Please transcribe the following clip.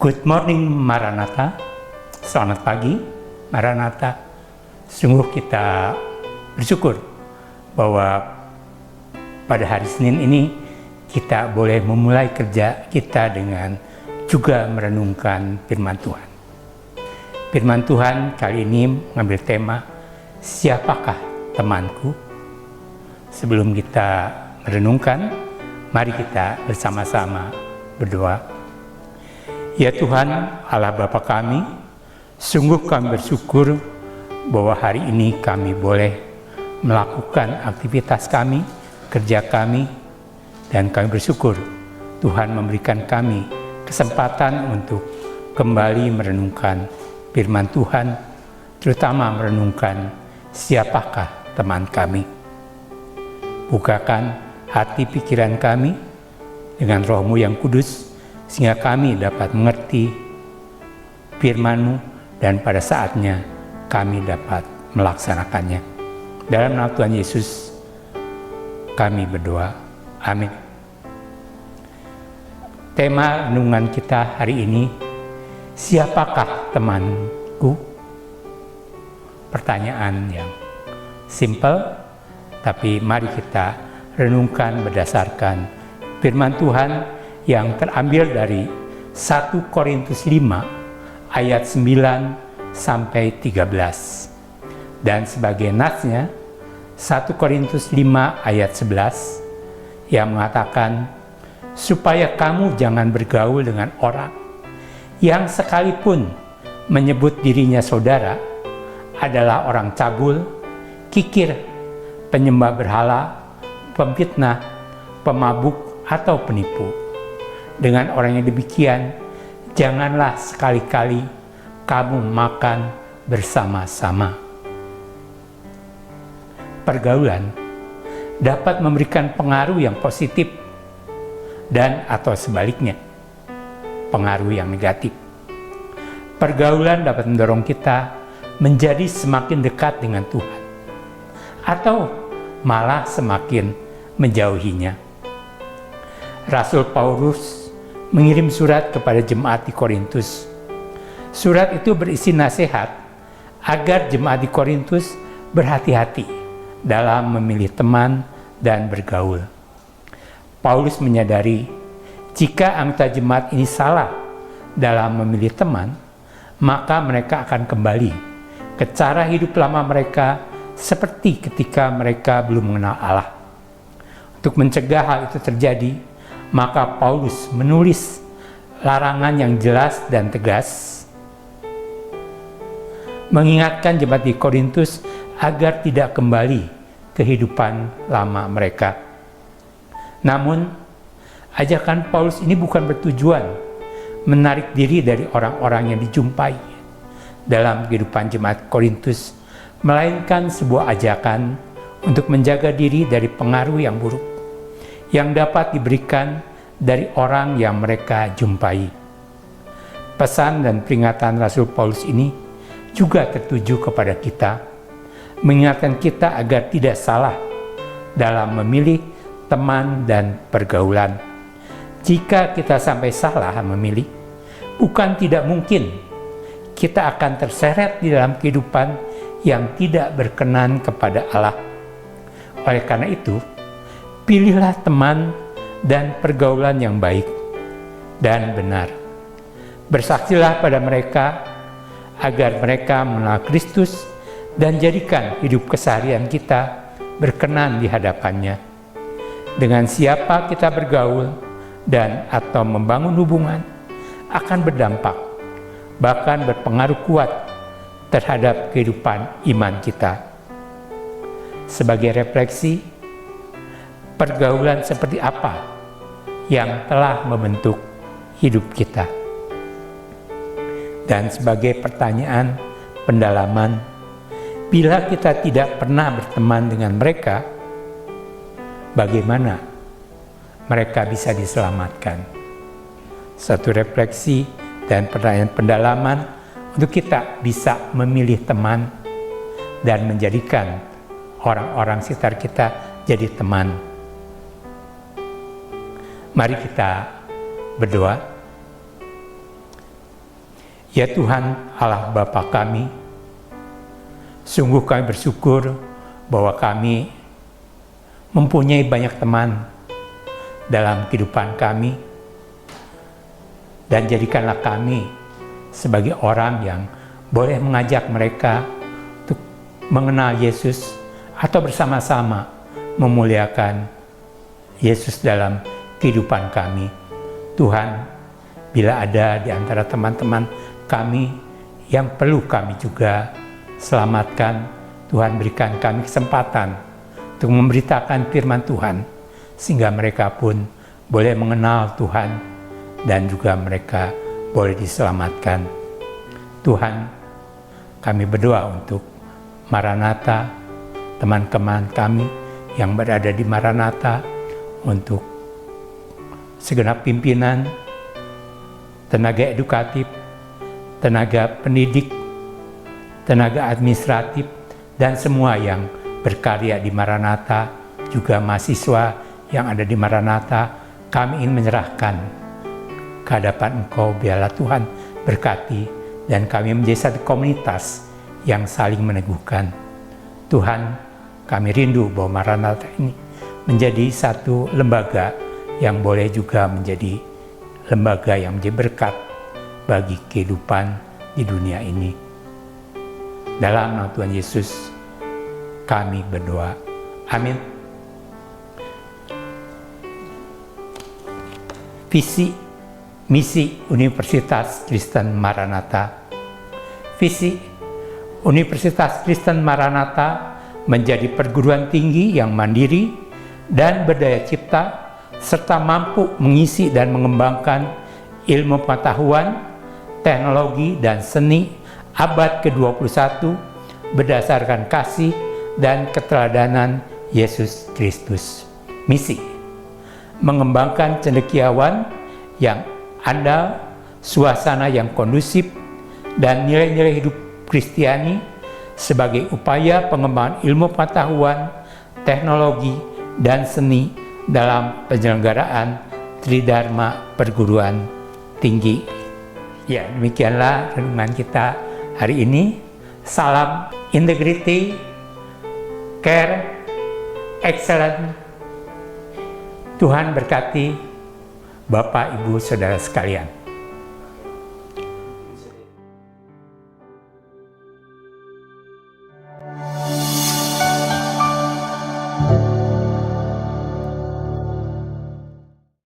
Good morning Maranatha, selamat pagi Maranatha. Sungguh kita bersyukur bahwa pada hari Senin ini kita boleh memulai kerja kita dengan juga merenungkan firman Tuhan. Firman Tuhan kali ini mengambil tema, siapakah temanku? Sebelum kita merenungkan, mari kita bersama-sama berdoa. Ya Tuhan, Allah Bapa kami, sungguh kami bersyukur bahwa hari ini kami boleh melakukan aktivitas kami, kerja kami, dan kami bersyukur Tuhan memberikan kami kesempatan untuk kembali merenungkan firman Tuhan, terutama merenungkan siapakah teman kami. Bukakan hati pikiran kami dengan Roh-Mu yang kudus, sehingga kami dapat mengerti firman-Mu dan pada saatnya kami dapat melaksanakannya. Dalam nama Tuhan Yesus kami berdoa. Amin. Tema renungan kita hari ini, siapakah temanku? Pertanyaan yang simple, tapi mari kita renungkan berdasarkan firman Tuhan yang terambil dari 1 Korintus 5 ayat 9 sampai 13. Dan sebagai nasnya 1 Korintus 5 ayat 11 yang mengatakan, supaya kamu jangan bergaul dengan orang yang sekalipun menyebut dirinya saudara adalah orang cabul, kikir, penyembah berhala, pemfitnah, pemabuk atau penipu. Dengan orang yang demikian, janganlah sekali-kali kamu makan bersama-sama. Pergaulan dapat memberikan pengaruh yang positif dan atau sebaliknya, pengaruh yang negatif. Pergaulan dapat mendorong kita menjadi semakin dekat dengan Tuhan atau malah semakin menjauhinya. Rasul Paulus mengirim surat kepada jemaat di Korintus. Surat itu berisi nasihat agar jemaat di Korintus berhati-hati dalam memilih teman dan bergaul. Paulus menyadari jika anggota jemaat ini salah dalam memilih teman, maka mereka akan kembali ke cara hidup lama mereka seperti ketika mereka belum mengenal Allah. Untuk mencegah hal itu terjadi, maka Paulus menulis larangan yang jelas dan tegas, mengingatkan jemaat di Korintus agar tidak kembali ke kehidupan lama mereka. Namun, ajakan Paulus ini bukan bertujuan menarik diri dari orang-orang yang dijumpai dalam kehidupan jemaat Korintus, melainkan sebuah ajakan untuk menjaga diri dari pengaruh yang buruk yang dapat diberikan dari orang yang mereka jumpai. Pesan dan peringatan Rasul Paulus ini juga tertuju kepada kita, mengingatkan kita agar tidak salah dalam memilih teman dan pergaulan. Jika kita sampai salah memilih, bukan tidak mungkin kita akan terseret di dalam kehidupan yang tidak berkenan kepada Allah. Oleh karena itu, pilihlah teman dan pergaulan yang baik dan benar. Bersaksilah pada mereka agar mereka mengenal Kristus dan jadikan hidup keseharian kita berkenan di hadapannya. Dengan siapa kita bergaul dan atau membangun hubungan akan berdampak, bahkan berpengaruh kuat terhadap kehidupan iman kita. Sebagai refleksi, pergaulan seperti apa yang telah membentuk hidup kita? Dan sebagai pertanyaan pendalaman, bila kita tidak pernah berteman dengan mereka, bagaimana mereka bisa diselamatkan? Satu refleksi dan pertanyaan pendalaman untuk kita bisa memilih teman dan menjadikan orang-orang sekitar kita jadi teman. Mari kita berdoa. Ya Tuhan Allah Bapa kami, sungguh kami bersyukur bahwa kami mempunyai banyak teman dalam kehidupan kami, dan jadikanlah kami sebagai orang yang boleh mengajak mereka untuk mengenal Yesus atau bersama-sama memuliakan Yesus dalam kehidupan kami. Tuhan, bila ada di antara teman-teman kami yang perlu kami juga selamatkan, Tuhan berikan kami kesempatan untuk memberitakan firman Tuhan, sehingga mereka pun boleh mengenal Tuhan dan juga mereka boleh diselamatkan. Tuhan, kami berdoa untuk Maranatha, teman-teman kami yang berada di Maranatha, untuk segenap pimpinan, tenaga edukatif, tenaga pendidik, tenaga administratif, dan semua yang berkarya di Maranatha, juga mahasiswa yang ada di Maranatha. Kami ingin menyerahkan ke hadapan Engkau, biarlah Tuhan berkati, dan kami menjadi satu komunitas yang saling meneguhkan. Tuhan, kami rindu bahwa Maranatha ini menjadi satu lembaga yang boleh juga menjadi lembaga yang menjadi berkat bagi kehidupan di dunia ini. Dalam nama Tuhan Yesus kami berdoa. Amin. Visi misi Universitas Kristen Maranatha. Visi Universitas Kristen Maranatha menjadi perguruan tinggi yang mandiri dan berdaya cipta, serta mampu mengisi dan mengembangkan ilmu pengetahuan, teknologi, dan seni abad ke-21 berdasarkan kasih dan keteladanan Yesus Kristus. Misi: mengembangkan cendekiawan yang andal, suasana yang kondusif, dan nilai-nilai hidup Kristiani sebagai upaya pengembangan ilmu pengetahuan, teknologi, dan seni dalam penyelenggaraan Tridharma Perguruan Tinggi. Ya, demikianlah renungan kita hari ini. Salam integrity, care, excellence. Tuhan berkati Bapak, Ibu, Saudara sekalian.